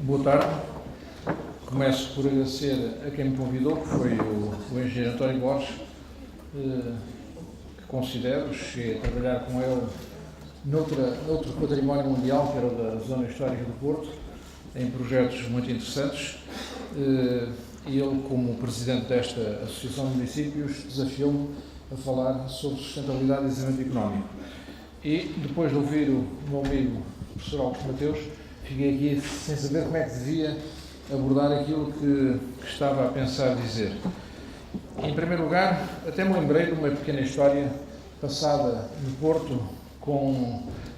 Boa tarde. Começo por agradecer a quem me convidou, que foi o engenheiro António Borges, que considero, cheguei a trabalhar com ele noutro património mundial, que era da Zona Histórica do Porto, em projetos muito interessantes. E ele, como presidente desta Associação de Municípios, desafiou-me a falar sobre sustentabilidade e desenvolvimento económico. E, depois de ouvir o meu amigo, o professor Augusto Mateus, fiquei aqui sem saber como é que devia abordar aquilo que estava a pensar dizer. Em primeiro lugar, até me lembrei de uma pequena história passada no Porto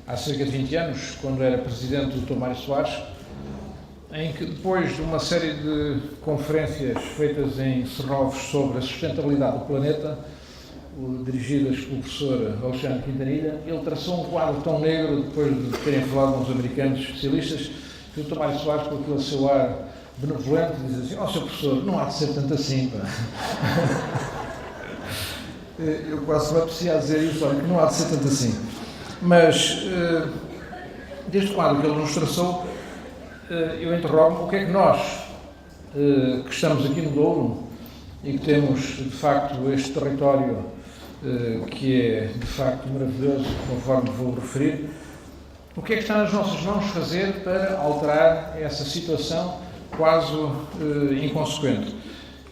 há cerca de 20 anos, quando era presidente do Dr. Mário Soares, em que depois de uma série de conferências feitas em Serrovos sobre a sustentabilidade do planeta, dirigidas pelo professor Alexandre Quintanilha, ele traçou um quadro tão negro, depois de terem falado com os americanos especialistas, que o Dr. Mário Soares, com aquele seu ar benevolente, diz assim: Sr. professor, não há de ser tanto assim, pá. Eu quase me aprecia a dizer isso, olha, que não há de ser tanto assim. Mas, deste quadro que ele nos traçou, eu interrogo-me o que é que nós, que estamos aqui no Douro e que temos, de facto, este território que é, de facto, maravilhoso, conforme vou referir, o que é que está nas nossas mãos fazer para alterar essa situação quase inconsequente?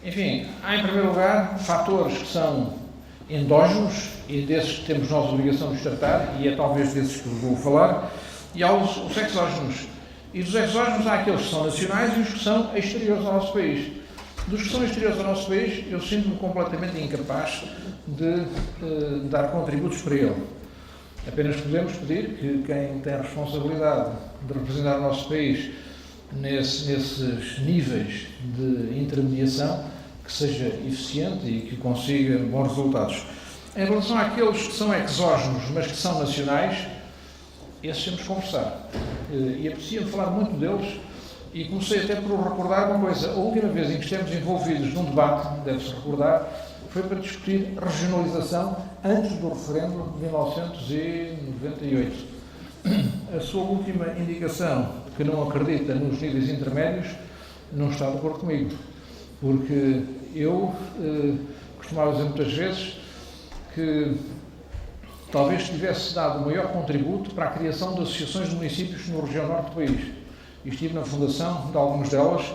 Enfim, há, em primeiro lugar, fatores que são endógenos, e desses que temos nós a obrigação de os tratar, e é talvez desses que vou falar, e há os exógenos. E dos exógenos há aqueles que são nacionais e os que são exteriores ao nosso país. Dos que são exteriores ao nosso país, eu sinto-me completamente incapaz de dar contributos para ele. Apenas podemos pedir que quem tem a responsabilidade de representar o nosso país nesses níveis de intermediação, que seja eficiente e que consiga bons resultados. Em relação àqueles que são exógenos, mas que são nacionais, esses temos que conversar. E aprecio-me falar muito deles, e comecei até por recordar uma coisa. A última vez em que estivemos envolvidos num debate, deve-se recordar, foi para discutir regionalização antes do referendo de 1998. A sua última indicação, que não acredita nos níveis intermédios, não está de acordo comigo. Porque eu costumava dizer muitas vezes que talvez tivesse dado o maior contributo para a criação de associações de municípios na região norte do país. Estive na fundação de algumas delas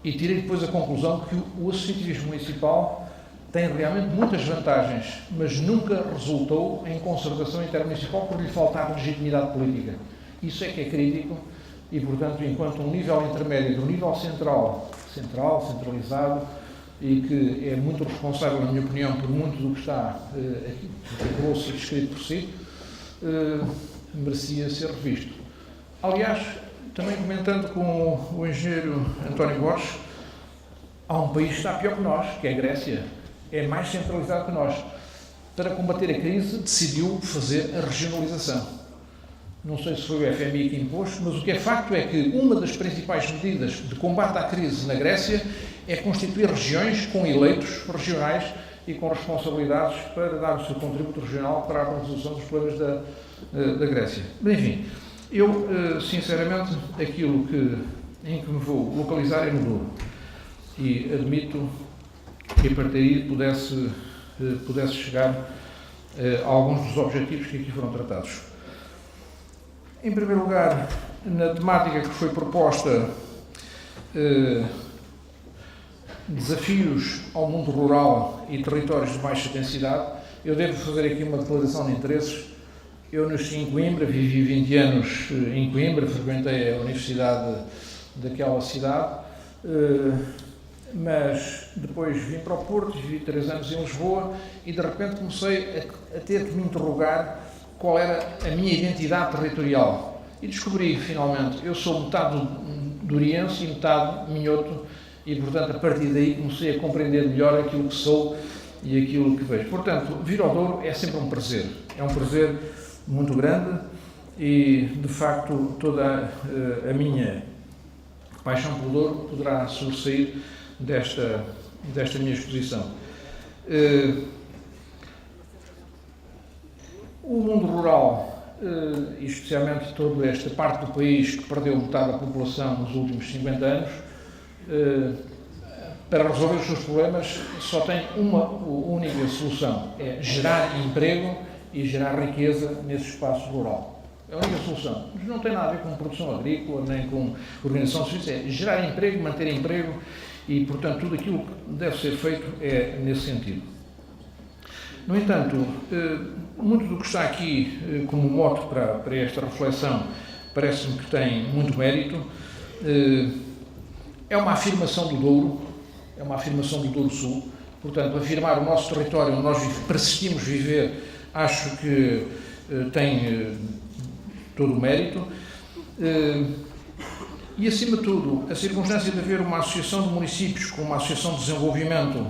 e tirei depois a conclusão que o associativismo municipal tem realmente muitas vantagens, mas nunca resultou em concertação intermunicipal por lhe faltar legitimidade política. Isso é que é crítico e, portanto, enquanto um nível intermédio do nível centralizado, e que é muito responsável, na minha opinião, por muito do que está aqui, que acabou de ser descrito por si, merecia ser revisto. Aliás, também comentando com o engenheiro António Borges, há um país que está pior que nós, que é a Grécia. É mais centralizado que nós. Para combater a crise, decidiu fazer a regionalização. Não sei se foi o FMI que impôs, mas o que é facto é que uma das principais medidas de combate à crise na Grécia é constituir regiões com eleitos regionais e com responsabilidades para dar o seu contributo regional para a resolução dos problemas da Grécia. Mas, enfim, eu, sinceramente, aquilo em que me vou localizar é no Douro. E admito que a partir daí pudesse chegar a alguns dos objetivos que aqui foram tratados. Em primeiro lugar, na temática que foi proposta, desafios ao mundo rural e territórios de baixa densidade, eu devo fazer aqui uma declaração de interesses. Eu nasci em Coimbra, vivi 20 anos em Coimbra, frequentei a universidade daquela cidade, mas depois vim para o Porto, vivi 3 anos em Lisboa e de repente comecei a ter que me interrogar qual era a minha identidade territorial. E descobri, finalmente, eu sou metade duriense e metade minhoto e, portanto, a partir daí comecei a compreender melhor aquilo que sou e aquilo que vejo. Portanto, vir ao Douro é sempre um prazer. É um prazer muito grande e, de facto, toda a minha paixão pelo Douro poderá sobressair desta minha exposição. O mundo rural e especialmente toda esta parte do país que perdeu metade da população nos últimos 50 anos, para resolver os seus problemas só tem uma única solução, é gerar emprego e gerar riqueza nesse espaço rural. É a única solução. Mas não tem nada a ver com produção agrícola, nem com organização de serviços, é gerar emprego, manter emprego e, portanto, tudo aquilo que deve ser feito é nesse sentido. No entanto, muito do que está aqui como mote para esta reflexão parece-me que tem muito mérito. É uma afirmação do Douro, é uma afirmação do Douro Sul. Portanto, afirmar o nosso território onde nós persistimos viver, acho que tem todo o mérito. E, acima de tudo, a circunstância de haver uma associação de municípios com uma associação de desenvolvimento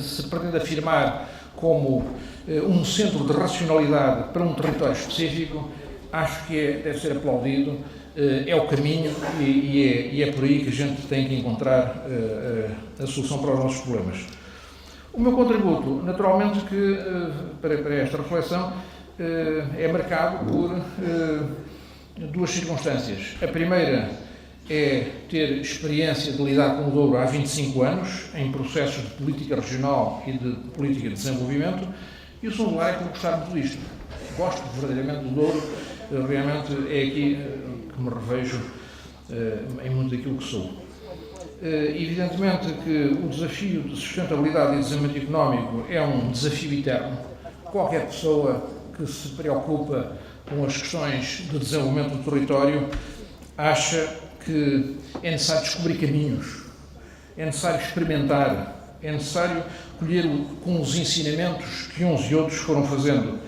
se pretende afirmar como um centro de racionalidade para um território específico, acho que deve ser aplaudido, é o caminho e é por aí que a gente tem que encontrar a solução para os nossos problemas. O meu contributo, naturalmente, para esta reflexão, é marcado por duas circunstâncias. A primeira é ter experiência de lidar com o Douro há 25 anos, em processos de política regional e de política de desenvolvimento, e o segundo lugar é por gostar muito disto. Gosto verdadeiramente do Douro, realmente é aqui que me revejo em muito daquilo que sou. Evidentemente que o desafio de sustentabilidade e desenvolvimento económico é um desafio eterno. Qualquer pessoa que se preocupa com as questões de desenvolvimento do território acha que é necessário descobrir caminhos, é necessário experimentar, é necessário colher com os ensinamentos que uns e outros foram fazendo.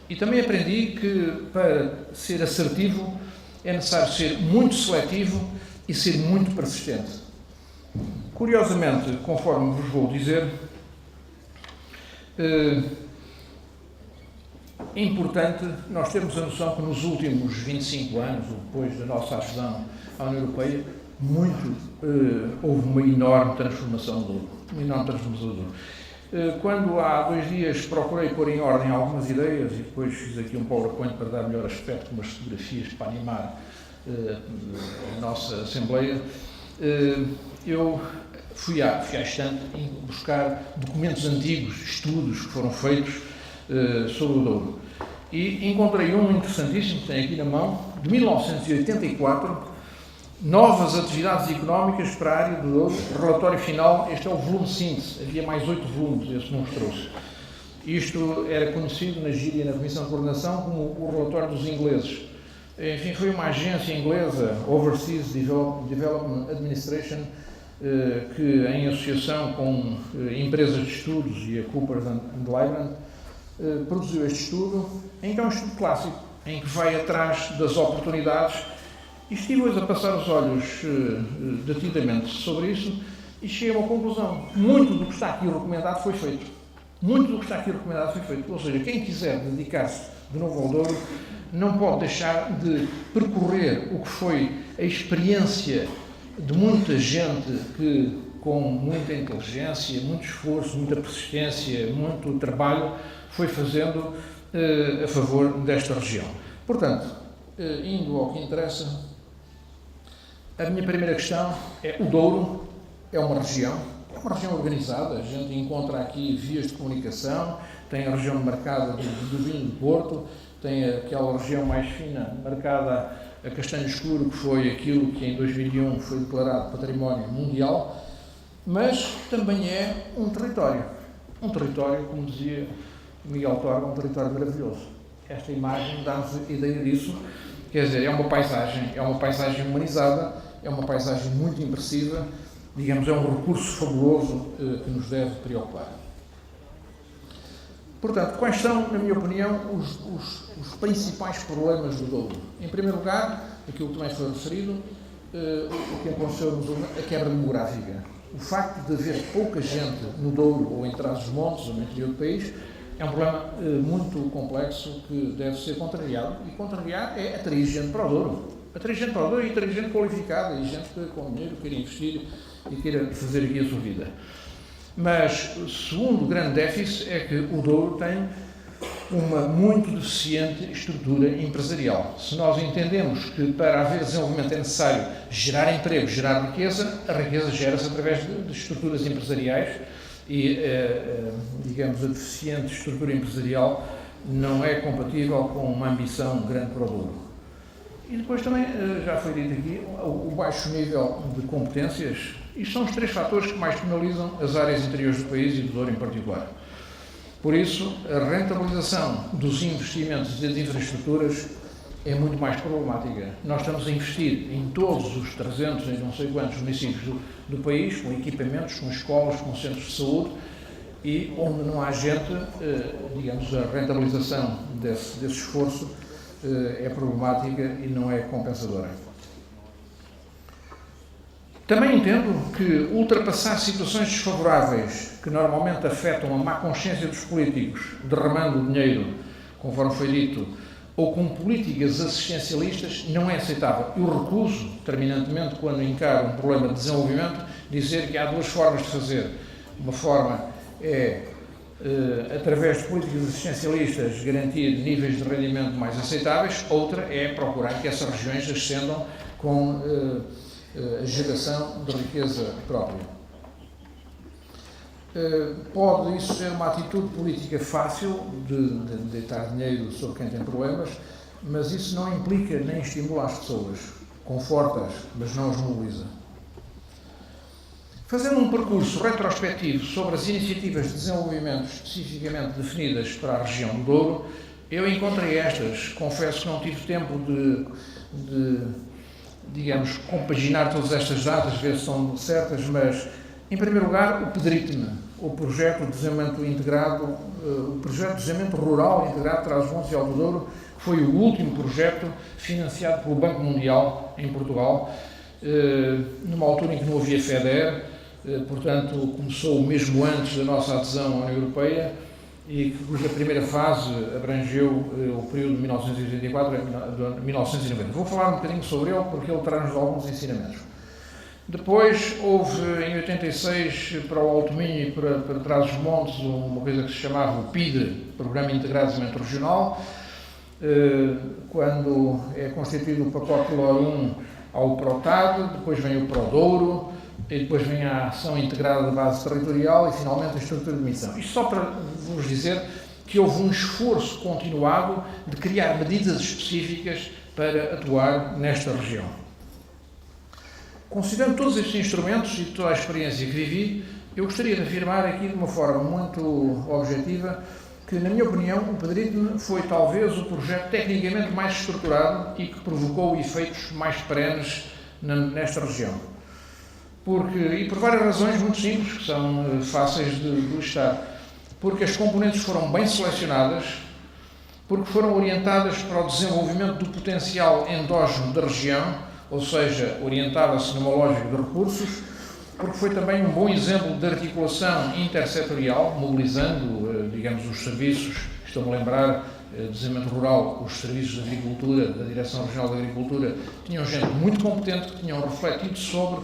E também aprendi que, para ser assertivo, é necessário ser muito seletivo e ser muito persistente. Curiosamente, conforme vos vou dizer, é importante nós termos a noção que nos últimos 25 anos, depois da nossa adesão à União Europeia, houve uma enorme transformação do Douro. Quando há 2 dias procurei pôr em ordem algumas ideias e depois fiz aqui um PowerPoint para dar melhor aspecto, umas fotografias para animar a nossa Assembleia, eu fui à estante buscar documentos antigos, estudos que foram feitos sobre o Douro. E encontrei um interessantíssimo, que tem aqui na mão, de 1984, Novas Atividades Económicas para a Área do Douro, relatório final. Este é o volume síntese, havia mais 8 volumes, esse não os trouxe. Isto era conhecido na gíria, na Comissão de Coordenação, como o relatório dos ingleses. Enfim, foi uma agência inglesa, Overseas Development Administration, que, em associação com empresas de estudos e a Cooper & Lybrand, produziu este estudo, em que é um estudo clássico, em que vai atrás das oportunidades, e estive hoje a passar os olhos detidamente sobre isso e cheguei a uma conclusão. Muito do que está aqui recomendado foi feito. Ou seja, quem quiser dedicar-se de novo ao Douro não pode deixar de percorrer o que foi a experiência de muita gente que, com muita inteligência, muito esforço, muita persistência, muito trabalho, foi fazendo a favor desta região. Portanto, indo ao que interessa, a minha primeira questão é: o Douro é uma região organizada, a gente encontra aqui vias de comunicação, tem a região marcada do vinho do Porto, tem aquela região mais fina marcada a castanho escuro, que foi aquilo que em 2001 foi declarado Património Mundial, mas também é um território, como dizia Miguel Torga, um território maravilhoso. Esta imagem dá-nos ideia disso. Quer dizer, é uma paisagem humanizada, é uma paisagem muito impressiva, digamos, é um recurso fabuloso que nos deve preocupar. Portanto, quais são, na minha opinião, os principais problemas do Douro? Em primeiro lugar, aquilo que também foi referido, o que aconteceu a quebra demográfica. O facto de haver pouca gente no Douro, ou em Trás-os-Montes, ou no interior do país, é um problema muito complexo que deve ser contrariado, e contrariar é atrair gente para o Douro. Atrair gente para o Douro e atrair gente qualificada, e gente que com dinheiro queira investir e queira fazer aqui a sua vida. Mas o segundo grande déficit é que o Douro tem uma muito deficiente estrutura empresarial. Se nós entendemos que para haver desenvolvimento é necessário gerar emprego, gerar riqueza, a riqueza gera-se através de estruturas empresariais e, digamos, a deficiente estrutura empresarial não é compatível com uma ambição grande para o Douro. E depois também, já foi dito aqui, o baixo nível de competências. Isto são os 3 fatores que mais penalizam as áreas interiores do país e do Douro em particular. Por isso, a rentabilização dos investimentos e das infraestruturas é muito mais problemática. Nós estamos a investir em todos os 300 e não sei quantos municípios do país, com equipamentos, com escolas, com centros de saúde, e onde não há gente, digamos, a rentabilização desse esforço é problemática e não é compensadora. Também entendo que ultrapassar situações desfavoráveis que normalmente afetam a má consciência dos políticos, derramando dinheiro, conforme foi dito, ou com políticas assistencialistas, não é aceitável. Eu recuso, terminantemente, quando encaro um problema de desenvolvimento, dizer que há 2 formas de fazer. Uma forma é, através de políticas assistencialistas, garantir níveis de rendimento mais aceitáveis, outra é procurar que essas regiões ascendam com a geração de riqueza própria. Pode isso ser uma atitude política fácil de deitar dinheiro sobre quem tem problemas, mas isso não implica nem estimula as pessoas, conforta-as, mas não as mobiliza. Fazendo um percurso retrospectivo sobre as iniciativas de desenvolvimento especificamente definidas para a região do Douro, eu encontrei estas. Confesso que não tive tempo de digamos, compaginar todas estas datas, ver se são certas, mas, em primeiro lugar, o PEDRITME, o Projeto de Desenvolvimento Integrado, o Projeto de Desenvolvimento Rural Integrado Trás-os-Montes e Alto Douro, que foi o último projeto financiado pelo Banco Mundial em Portugal, numa altura em que não havia FEDER, portanto, começou mesmo antes da nossa adesão à União Europeia, e cuja primeira fase abrangeu o período de 1984 a 1990. Vou falar um bocadinho sobre ele, porque ele traz-nos alguns ensinamentos. Depois, houve em 86, para o Alto Minho e para Trás-os-Montes, uma coisa que se chamava o PIDE, Programa Integrado de Desenvolvimento Regional. Quando é constituído o pacote LOR 1 ao PROTAD, depois vem o PRODOURO, e depois vem a ação integrada da base territorial e, finalmente, a estrutura de missão. Isto só para vos dizer que houve um esforço continuado de criar medidas específicas para atuar nesta região. Considerando todos estes instrumentos e toda a experiência que vivi, eu gostaria de afirmar aqui de uma forma muito objetiva que, na minha opinião, o PEDRITME foi talvez o projeto tecnicamente mais estruturado e que provocou efeitos mais perenes nesta região. E por várias razões muito simples, que são fáceis de listar. Porque as componentes foram bem selecionadas, porque foram orientadas para o desenvolvimento do potencial endógeno da região, ou seja, orientava-se numa lógica de recursos, porque foi também um bom exemplo de articulação intersetorial, mobilizando, digamos, os serviços, estou-me a lembrar, desenvolvimento rural, os serviços de agricultura, da Direção Regional da Agricultura, tinham gente muito competente, que tinham refletido sobre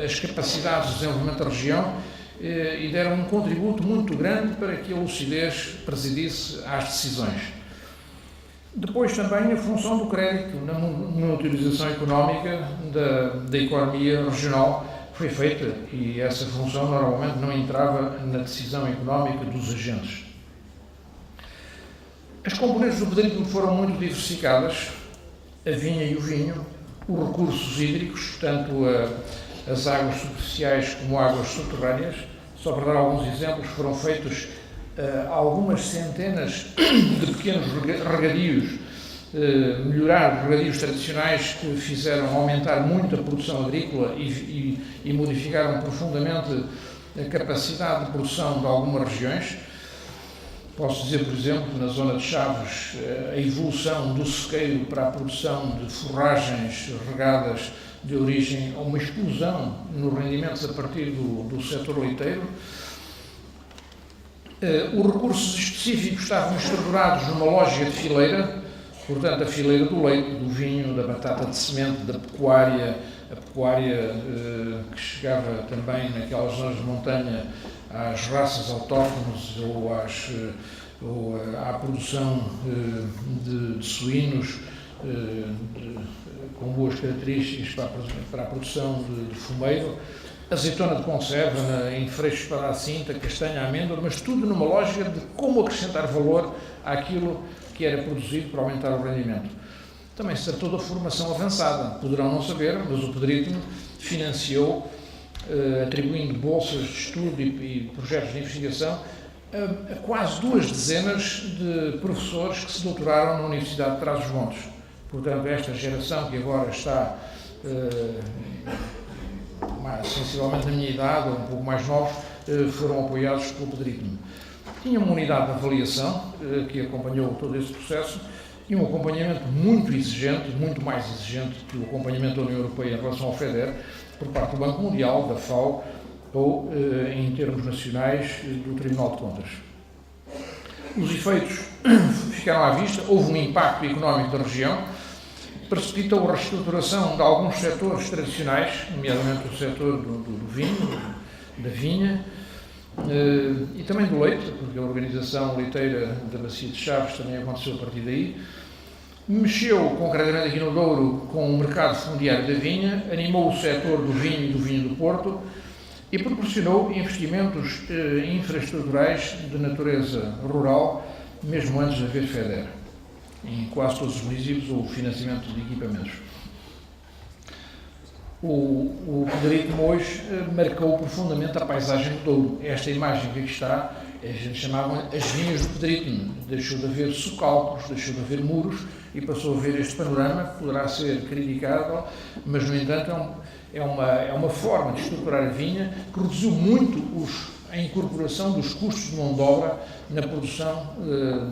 as capacidades de desenvolvimento da região e deram um contributo muito grande para que a lucidez presidisse às decisões. Depois também a função do crédito na monitorização económica da economia regional foi feita e essa função normalmente não entrava na decisão económica dos agentes. As componentes do PEDRITME foram muito diversificadas, a vinha e o vinho, os recursos hídricos, tanto as águas superficiais como águas subterrâneas. Só para dar alguns exemplos, foram feitos algumas centenas de pequenos regadios, melhorar regadios tradicionais que fizeram aumentar muito a produção agrícola e modificaram profundamente a capacidade de produção de algumas regiões. Posso dizer, por exemplo, na zona de Chaves, a evolução do sequeiro para a produção de forragens regadas de origem a uma explosão nos rendimentos a partir do setor leiteiro. Os recursos específicos estavam estruturados numa lógica de fileira, portanto, a fileira do leite, do vinho, da batata de semente, da pecuária, a pecuária que chegava também naquelas zonas de montanha às raças autóctones ou ou à produção de suínos com boas características para a produção de fumeiro, azeitona de conserva em freixos para a cinta, castanha, amêndoa, mas tudo numa lógica de como acrescentar valor àquilo que era produzido para aumentar o rendimento. Também se tratou da formação avançada. Poderão não saber, mas o Pedrito financiou, atribuindo bolsas de estudo e projetos de investigação a quase 2 dezenas de professores que se doutoraram na Universidade de Trás-os-Montes. Portanto, esta geração que agora está sensivelmente na minha idade, ou um pouco mais novos, foram apoiados pelo Pedrito. Tinha uma unidade de avaliação que acompanhou todo esse processo e um acompanhamento muito exigente, muito mais exigente que o acompanhamento da União Europeia em relação ao FEDER, por parte do Banco Mundial, da FAO, ou, em termos nacionais, do Tribunal de Contas. Os efeitos ficaram à vista, houve um impacto económico da região, precipitou a reestruturação de alguns setores tradicionais, nomeadamente o setor do vinho, da vinha, e também do leite, porque a organização leiteira da Bacia de Chaves também aconteceu a partir daí. Mexeu concretamente aqui no Douro com o mercado fundiário da vinha, animou o setor do vinho e do vinho do Porto e proporcionou investimentos infraestruturais de natureza rural, mesmo antes de haver FEDER. Em quase todos os municípios, o financiamento de equipamentos. O Pedrito Mois marcou profundamente a paisagem do Douro. Esta imagem que aqui está, a gente chamava as vinhas do Pedrito. Deixou de haver socalcos, deixou de haver muros e passou a ver este panorama, que poderá ser criticável, mas, no entanto, é uma forma de estruturar a vinha que reduziu muito a incorporação dos custos de mão de obra na produção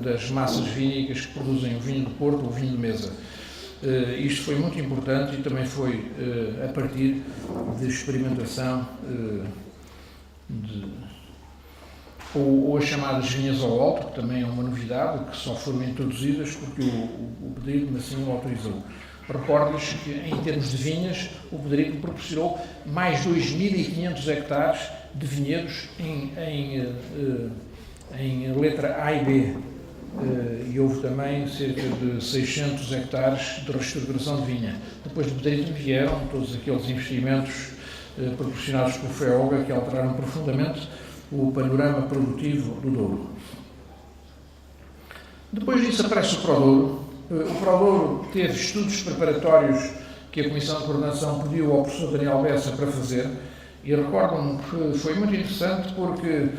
das massas vínicas que produzem o vinho do Porto ou o vinho de mesa. Isto foi muito importante e também foi a partir de experimentação ou as chamadas vinhas ao alto, que também é uma novidade, que só foram introduzidas porque o Pedrito assim o autorizou. Recordo-lhes que, em termos de vinhas, o Pedrito proporcionou mais 2.500 hectares de vinhedos em letra A e B. E houve também cerca de 600 hectares de reestruturação de vinha. Depois do Pedrito vieram todos aqueles investimentos proporcionados pelo FEOGA que alteraram profundamente o panorama produtivo do Douro. Depois disso aparece o Prodouro. O Prodouro teve estudos preparatórios que a Comissão de Coordenação pediu ao professor Daniel Bessa para fazer e recordo-me que foi muito interessante porque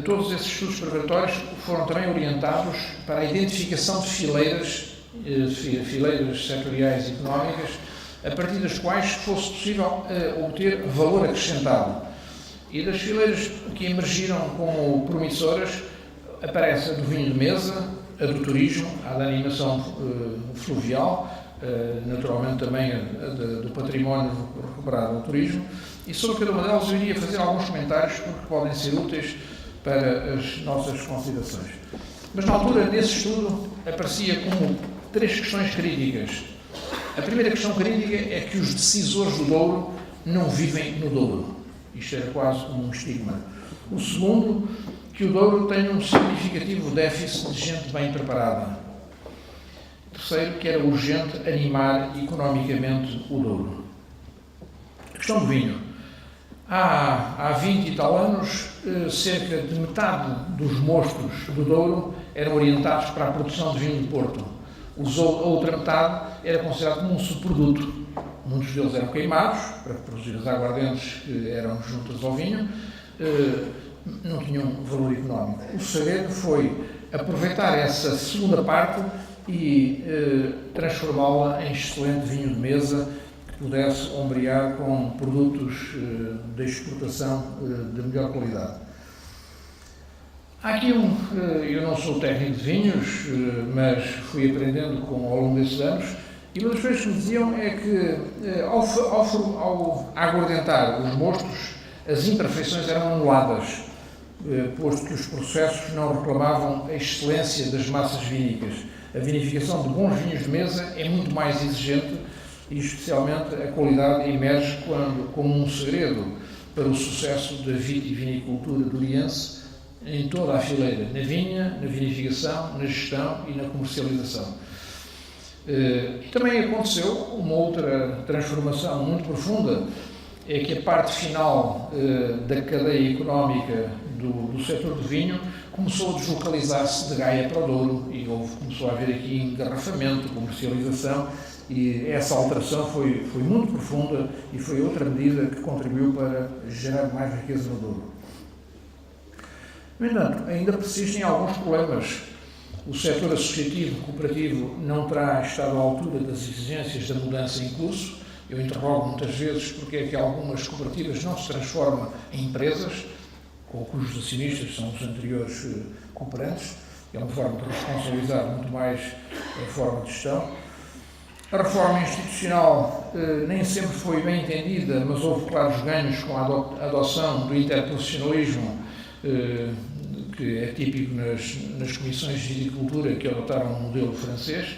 todos esses estudos preparatórios foram também orientados para a identificação de fileiras setoriais e económicas, a partir das quais fosse possível obter valor acrescentado. E das fileiras que emergiram como promissoras, aparece a do vinho de mesa, a do turismo, a da animação fluvial, naturalmente também a do património recuperado ao turismo, e sobre cada uma delas eu iria fazer alguns comentários porque podem ser úteis para as nossas considerações. Mas na altura, nesse estudo, aparecia como 3 questões críticas. A primeira questão crítica é que os decisores do Douro não vivem no Douro. Isto era quase como um estigma. O segundo, que o Douro tem um significativo déficit de gente bem preparada. Terceiro, que era urgente animar economicamente o Douro. A questão do vinho. Há 20 e tal anos, cerca de metade dos mostos do Douro eram orientados para a produção de vinho do Porto. A outra metade era considerada como um subproduto. Muitos deles eram queimados para produzir as aguardentes que eram juntas ao vinho, não tinham valor económico. O segredo foi aproveitar essa segunda parte e transformá-la em excelente vinho de mesa que pudesse ombrear com produtos de exportação de melhor qualidade. Há aqui eu não sou técnico de vinhos, mas fui aprendendo ao longo desses anos, e uma das coisas que me diziam é que ao aguardentar os mostos, as imperfeições eram anuladas, posto que os processos não reclamavam a excelência das massas vínicas. A vinificação de bons vinhos de mesa é muito mais exigente e, especialmente, a qualidade emerge como um segredo para o sucesso da vitivinicultura doriense, em toda a fileira, na vinha, na vinificação, na gestão e na comercialização. E também aconteceu uma outra transformação muito profunda, é que a parte final da cadeia económica do setor do vinho começou a deslocalizar-se de Gaia para o Douro e começou a haver aqui engarrafamento, comercialização, e essa alteração foi muito profunda e foi outra medida que contribuiu para gerar mais riqueza no Douro. No entanto, ainda persistem alguns problemas. O setor associativo cooperativo não terá estado à altura das exigências da mudança em curso. Eu interrogo muitas vezes porque é que algumas cooperativas não se transformam em empresas, cujos acionistas são os anteriores cooperantes. É uma forma de responsabilizar muito mais a forma de gestão. A reforma institucional nem sempre foi bem entendida, mas houve claros ganhos com a adoção do interprofissionalismo, que é típico nas comissões de viticultura que adotaram um modelo francês.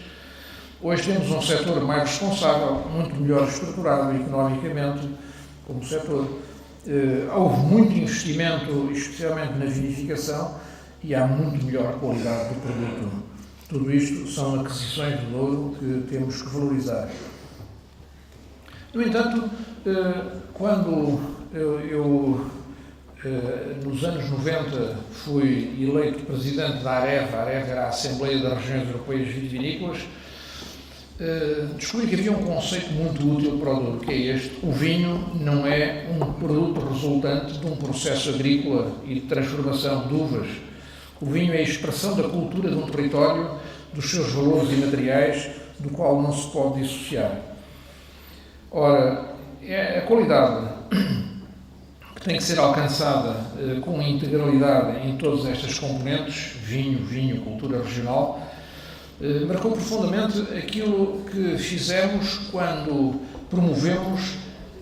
Hoje temos um setor mais responsável, muito melhor estruturado economicamente como setor. Houve muito investimento, especialmente na vinificação, e há muito melhor qualidade do produto. Tudo isto são aquisições do Douro que temos que valorizar. No entanto, quando eu nos anos 90 fui eleito presidente da AREV, a AREV era a Assembleia das Regiões Europeias Vitivinícolas, descobri que havia um conceito muito útil para o Douro, que é este: o vinho não é um produto resultante de um processo agrícola e de transformação de uvas. O vinho é a expressão da cultura de um território, dos seus valores imateriais, do qual não se pode dissociar. Ora, a qualidade que tem que ser alcançada com integralidade em todas estas componentes, vinho, cultura regional, marcou profundamente aquilo que fizemos quando promovemos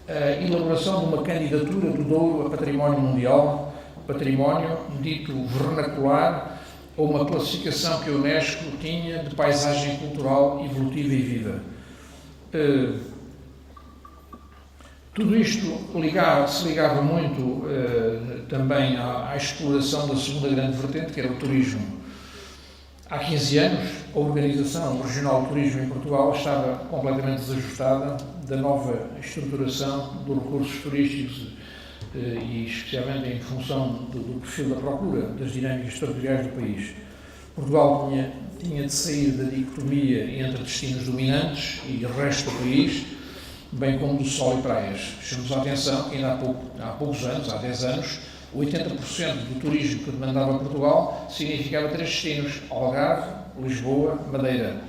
a elaboração de uma candidatura do Douro a Património Mundial, património dito vernacular, ou uma classificação que a Unesco tinha de paisagem cultural evolutiva e viva. Tudo isto se ligava muito também à exploração da segunda grande vertente, que era o turismo. Há 15 anos, a Organização Regional de Turismo em Portugal estava completamente desajustada da nova estruturação dos recursos turísticos e especialmente em função do perfil da procura, das dinâmicas territoriais do país. Portugal tinha de sair da dicotomia entre destinos dominantes e o resto do país, bem como do sol e praias. Chamamos a atenção que ainda há poucos anos, há 10 anos, 80% do turismo que demandava Portugal significava 3 destinos: Algarve, Lisboa, Madeira.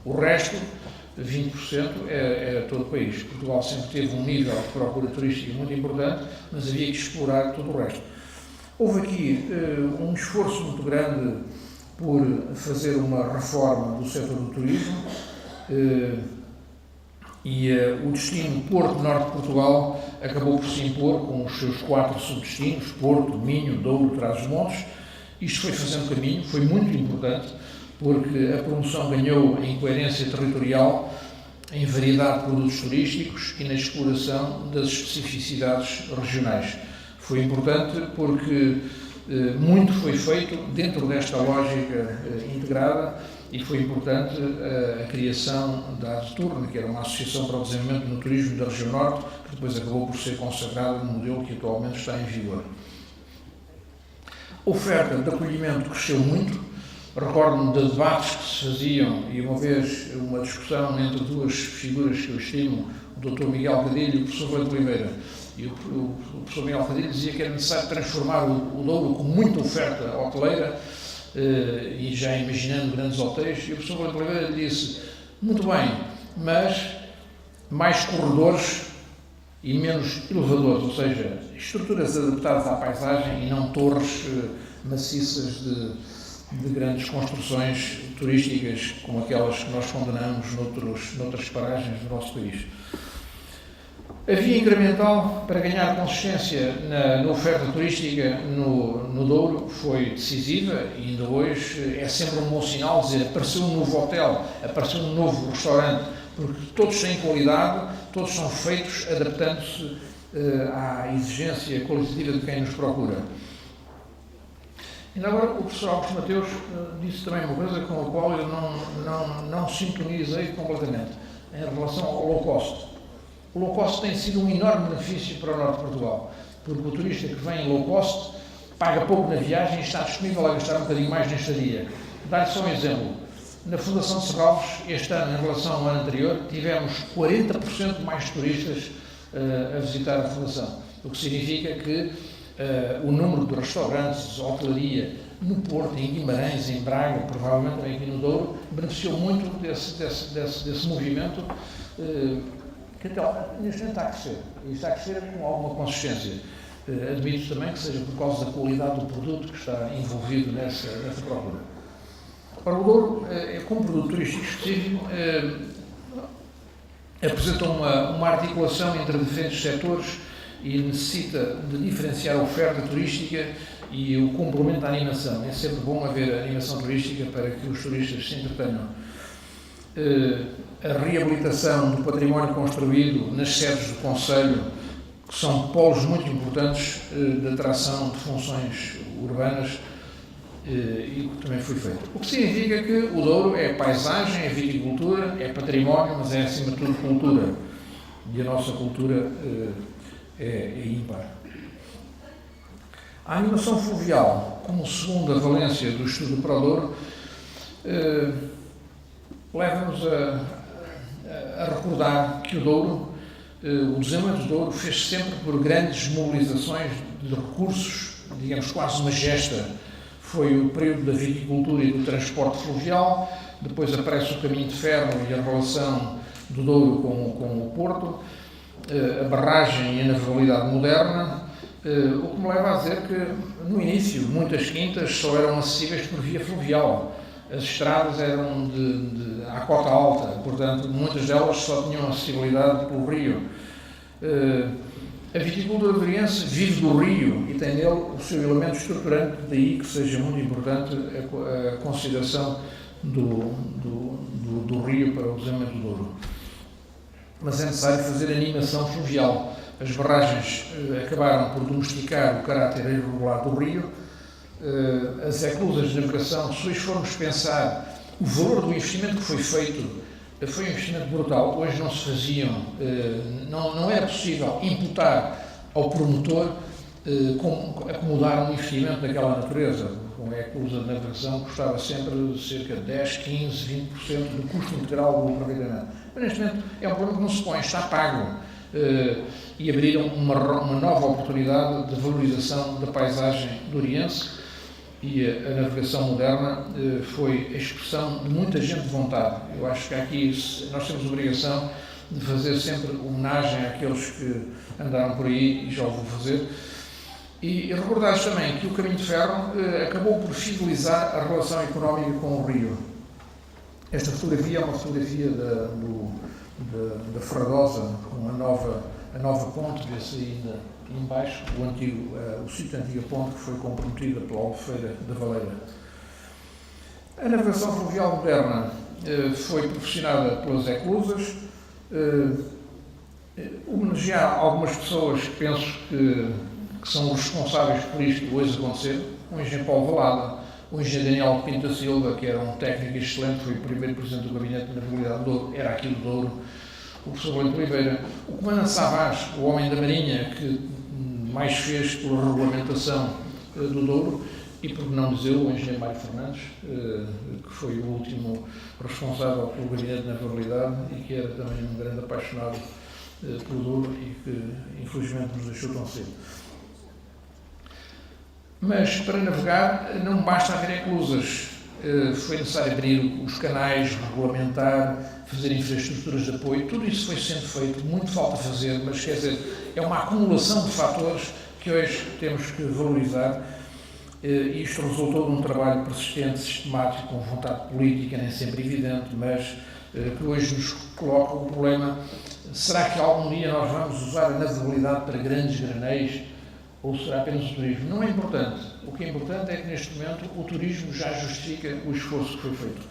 O resto, 20%, era todo o país. Portugal sempre teve um nível de procura turística muito importante, mas havia que explorar todo o resto. Houve aqui um esforço muito grande por fazer uma reforma do setor do turismo, e o destino Porto Norte de Portugal acabou por se impor com os seus 4 subdestinos: Porto, Minho, Douro, Trás-os-Montes. Isto foi fazendo caminho, foi muito importante, porque a promoção ganhou em coerência territorial, em variedade de produtos turísticos e na exploração das especificidades regionais. Foi importante porque muito foi feito dentro desta lógica integrada, e foi importante a criação da Adeturne, que era uma associação para o desenvolvimento do turismo da região norte, que depois acabou por ser consagrada no modelo que atualmente está em vigor. A oferta de acolhimento cresceu muito. Recordo-me de debates que se faziam, e uma vez uma discussão entre duas figuras que eu estimo, o Dr. Miguel Cadilho e o professor Valente Oliveira. E o professor Miguel Cadilho dizia que era necessário transformar o Douro com muita oferta hoteleira, e já imaginando grandes hotéis, e o professor Valente Oliveira disse: muito bem, mas mais corredores e menos elevadores, ou seja, estruturas adaptadas à paisagem e não torres maciças de grandes construções turísticas como aquelas que nós condenamos noutras paragens do nosso país. A via incremental para ganhar consistência na oferta turística no Douro foi decisiva, e ainda hoje é sempre um bom sinal dizer: apareceu um novo hotel, apareceu um novo restaurante, porque todos têm qualidade, todos são feitos adaptando-se à exigência qualitativa de quem nos procura. Ainda agora, o professor Augusto Mateus disse também uma coisa com a qual eu não sintonizei completamente, em relação ao low cost. O low cost tem sido um enorme benefício para o norte de Portugal, porque o turista que vem em low cost paga pouco na viagem e está disponível a gastar um bocadinho mais na estadia. Dar-lhe só um exemplo. Na Fundação de Serralves, este ano, em relação ao ano anterior, tivemos 40% mais turistas a visitar a Fundação, o que significa que o número de restaurantes, de hotelaria, no Porto, em Guimarães, em Braga, provavelmente também aqui no Douro, beneficiou muito desse movimento que até neste momento está a crescer. E está a crescer com alguma consistência. Admito também que seja por causa da qualidade do produto que está envolvido nessa procura. Ora, o Douro, como produto turístico específico, apresenta uma articulação entre diferentes setores e necessita de diferenciar a oferta turística e o complemento da animação. É sempre bom haver animação turística para que os turistas se entretenham. A reabilitação do património construído nas sedes do Conselho, que são polos muito importantes de atração de funções urbanas, e que também foi feito. O que significa que o Douro é paisagem, é viticultura, é património, mas é acima de tudo cultura. E a nossa cultura é ímpar. A animação fluvial, como segunda valência do estudo para o Douro, leva-nos a recordar que o Douro, o desenvolvimento do Douro, fez sempre por grandes mobilizações de recursos, digamos quase uma gesta. Foi o período da viticultura e do transporte fluvial, depois aparece o caminho de ferro e a relação do Douro com o Porto, a barragem e a navegabilidade moderna, o que me leva a dizer que, no início, muitas quintas só eram acessíveis por via fluvial. As estradas eram à cota alta, portanto, muitas delas só tinham acessibilidade pelo rio. A viticultura doriense vive do rio e tem nele o seu elemento estruturante, daí que seja muito importante a consideração do rio para o desenvolvimento do Douro. Mas é necessário fazer animação fluvial. As barragens acabaram por domesticar o caráter irregular do rio. As eclusas de navegação, se hoje formos pensar o valor do investimento que foi feito, foi um investimento brutal. Hoje não se faziam, não era possível imputar ao promotor acomodar um investimento daquela natureza. Com a eclusa de navegação custava sempre cerca de 10, 15, 20% do custo integral do aproveitamento. Mas neste momento é um problema que não se põe, está pago. E abriram uma nova oportunidade de valorização da paisagem doriense, e a navegação moderna foi a expressão de muita gente de vontade. Eu acho que aqui nós temos a obrigação de fazer sempre homenagem àqueles que andaram por aí, e já o vou fazer. E recordar também que o Caminho de Ferro acabou por fidelizar a relação económica com o rio. Esta fotografia é uma fotografia da Fradosa, com a nova ponte, vê-se ainda em baixo, o sítio da antiga ponte que foi comprometida pela Albufeira da Valeira. A navegação fluvial moderna foi proporcionada pelas eclusas, homenagear algumas pessoas que penso que são os responsáveis por isto hoje acontecer. O engenheiro Paulo Valada, o engenheiro Daniel Pinto da Silva, que era um técnico excelente, foi o primeiro presidente do Gabinete de Navegabilidade do Douro, era aqui do Douro, o professor Valente Oliveira, o comandante Savaz, o homem da Marinha, que mais fez pela regulamentação do Douro, e por que não dizer o engenheiro Mário Fernandes, que foi o último responsável pelo Gabinete de Navegabilidade e que era também um grande apaixonado pelo Douro e que infelizmente nos deixou tão cedo. Mas para navegar não basta haver eclusas, foi necessário abrir os canais, regulamentar, fazer infraestruturas de apoio, tudo isso foi sendo feito, muito falta fazer, mas quer dizer, é uma acumulação de fatores que hoje temos que valorizar. Isto resultou de um trabalho persistente, sistemático, com vontade política, nem sempre evidente, mas que hoje nos coloca o problema: será que algum dia nós vamos usar a navegabilidade para grandes graneios ou será apenas o turismo? Não é importante. O que é importante é que neste momento o turismo já justifica o esforço que foi feito.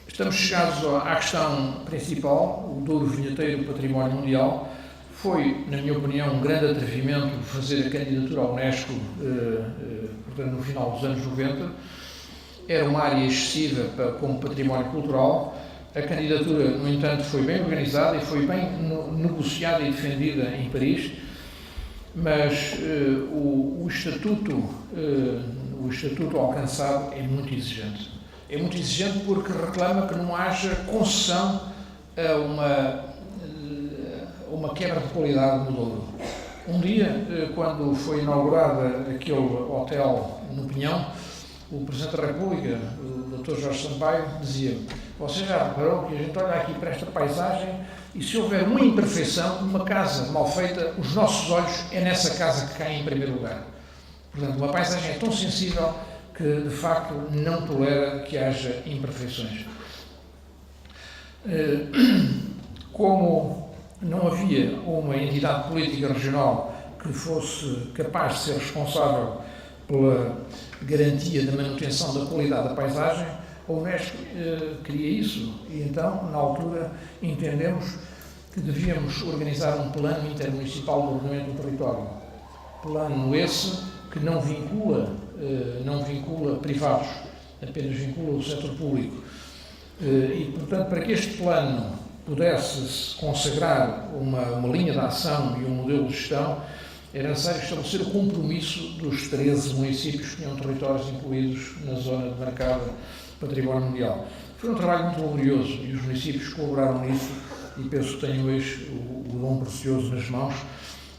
Estamos chegados à questão principal, o Douro Vinheteiro Património Mundial. Foi, na minha opinião, um grande atrevimento fazer a candidatura à Unesco, portanto, no final dos anos 90. Era uma área excessiva como património cultural. A candidatura, no entanto, foi bem organizada e foi bem negociada e defendida em Paris, mas o estatuto alcançado é muito exigente. É muito exigente porque reclama que não haja concessão a uma quebra de qualidade no Douro. Um dia, quando foi inaugurado aquele hotel no Pinhão, o Presidente da República, o Dr. Jorge Sampaio, dizia: você já reparou que a gente olha aqui para esta paisagem e se houver uma imperfeição, uma casa mal feita, os nossos olhos é nessa casa que caem em primeiro lugar. Portanto, uma paisagem é tão sensível que, de facto, não tolera que haja imperfeições. Como não havia uma entidade política regional que fosse capaz de ser responsável pela garantia da manutenção da qualidade da paisagem, a Unesco queria isso e então, na altura, entendemos que devíamos organizar um plano intermunicipal de ordenamento do território. Plano esse que não vincula privados, apenas vincula o setor público. E, portanto, para que este plano pudesse consagrar uma linha de ação e um modelo de gestão, era necessário estabelecer o compromisso dos 13 municípios que tinham territórios incluídos na zona de marcada património mundial. Foi um trabalho muito laborioso e os municípios colaboraram nisso e penso que tenho hoje o dom precioso nas mãos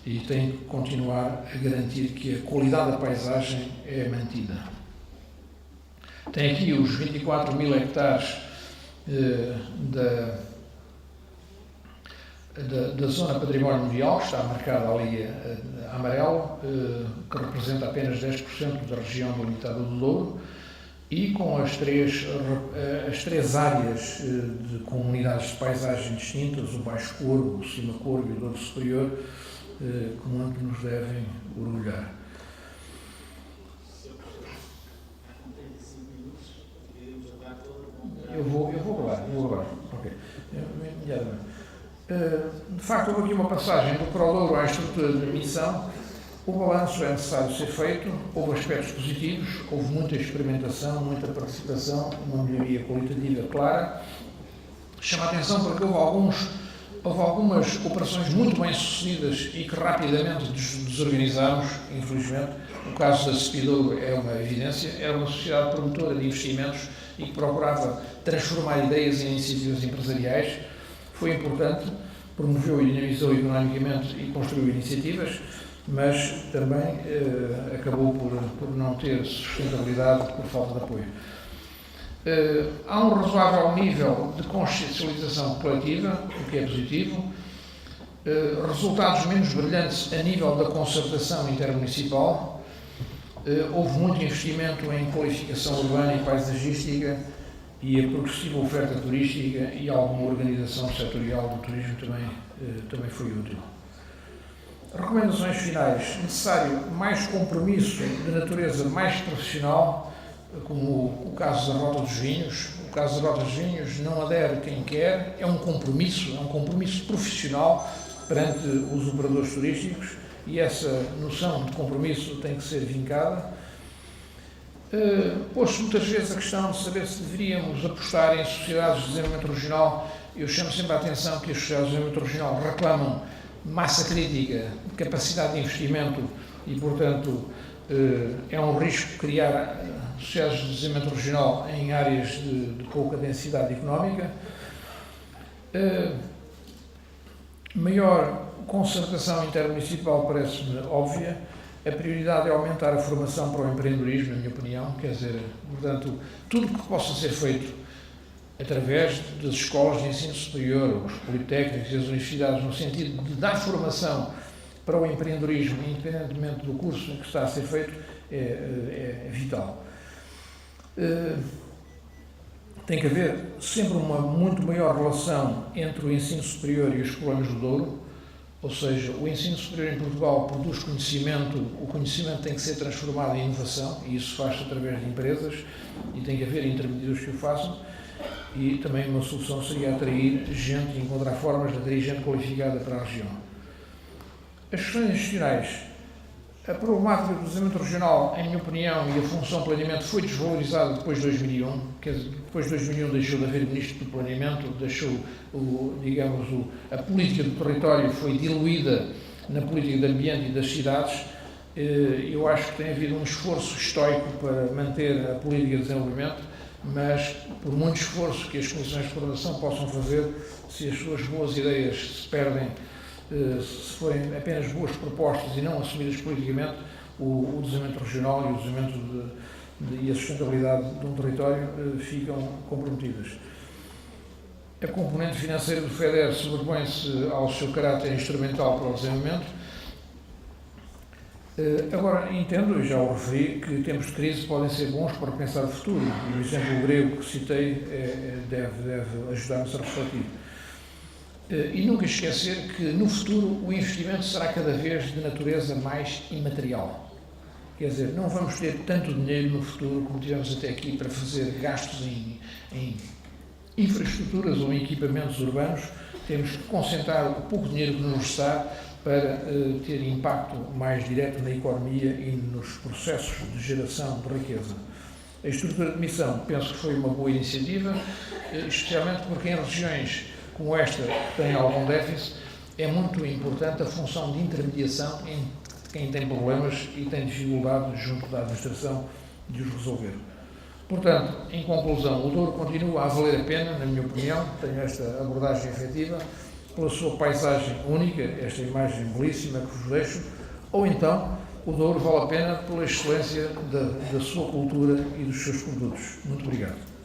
e tenho que continuar a garantir que a qualidade da paisagem é mantida. Tem aqui os 24 mil hectares da zona património mundial, que está marcada ali a amarelo, que representa apenas 10% da região delimitada do Douro, e com as três áreas de comunidades de paisagem distintas, o Baixo Corvo, o Cima Corvo e o Douro Superior, que muito nos devem orgulhar. Eu vou agora. Ok. De facto, houve aqui uma passagem do Prodouro à estrutura de admissão. O balanço é necessário ser feito, houve aspectos positivos, houve muita experimentação, muita participação, uma melhoria qualitativa clara. Chama a atenção porque houve algumas operações muito bem sucedidas e que rapidamente desorganizámos, infelizmente. O caso da Cepidouro é uma evidência, era uma sociedade promotora de investimentos e que procurava transformar ideias em iniciativas empresariais. Foi importante, promoveu e dinamizou economicamente e construiu iniciativas, mas também acabou por não ter sustentabilidade por falta de apoio. Há um razoável nível de consciencialização coletiva, o que é positivo, resultados menos brilhantes a nível da concertação intermunicipal, houve muito investimento em qualificação urbana e paisagística e a progressiva oferta turística e alguma organização setorial do turismo também foi útil. Recomendações finais. Necessário mais compromisso de natureza mais profissional, como o caso da Rota dos Vinhos. O caso da Rota dos Vinhos não adere quem quer, é um compromisso profissional perante os operadores turísticos e essa noção de compromisso tem que ser vincada. Pôs-se muitas vezes a questão de saber se deveríamos apostar em sociedades de desenvolvimento regional. Eu chamo sempre a atenção que as sociedades de desenvolvimento regional reclamam massa crítica, capacidade de investimento e, portanto, é um risco criar sociedades de desenvolvimento regional em áreas de pouca densidade económica. Maior concertação intermunicipal parece-me óbvia. A prioridade é aumentar a formação para o empreendedorismo, na minha opinião, quer dizer, portanto, tudo que possa ser feito através das escolas de ensino superior, os politécnicos e as universidades, no sentido de dar formação para o empreendedorismo, independentemente do curso que está a ser feito, é vital. Tem que haver sempre uma muito maior relação entre o ensino superior e os problemas do Douro, ou seja, o ensino superior em Portugal produz conhecimento, o conhecimento tem que ser transformado em inovação, e isso faz-se através de empresas, e tem que haver intermediários que o façam, e também uma solução seria atrair gente, encontrar formas de atrair gente qualificada para a região. As questões institucionais, a problemática do desenvolvimento regional, em minha opinião, e a função de planeamento foi desvalorizada depois de 2001, quer dizer, depois de 2001 deixou de haver ministro do planeamento, deixou, a política do território foi diluída na política de ambiente e das cidades. Eu acho que tem havido um esforço estoico para manter a política de desenvolvimento, mas por muito esforço que as comissões de coordenação possam fazer, se as suas boas ideias se perdem, se forem apenas boas propostas e não assumidas politicamente, o desenvolvimento regional e o desenvolvimento e a sustentabilidade de um território ficam comprometidas. A componente financeira do FEDER sobrepõe-se ao seu caráter instrumental para o desenvolvimento. Agora, entendo, e já o referi, que tempos de crise podem ser bons para pensar o futuro. E o exemplo grego que citei deve ajudar-nos a refletir. E nunca esquecer que, no futuro, o investimento será cada vez de natureza mais imaterial. Quer dizer, não vamos ter tanto dinheiro no futuro como tivemos até aqui para fazer gastos em infraestruturas ou em equipamentos urbanos. Temos que concentrar o pouco dinheiro que nos está para ter impacto mais direto na economia e nos processos de geração de riqueza. A estrutura de missão penso que foi uma boa iniciativa, especialmente porque em regiões como esta, que têm algum déficit, é muito importante a função de intermediação em quem tem problemas e tem dificuldade junto da administração de os resolver. Portanto, em conclusão, o Douro continua a valer a pena, na minha opinião, tenho esta abordagem efetiva, pela sua paisagem única, esta imagem belíssima que vos deixo, ou então o Douro vale a pena pela excelência da sua cultura e dos seus produtos. Muito obrigado.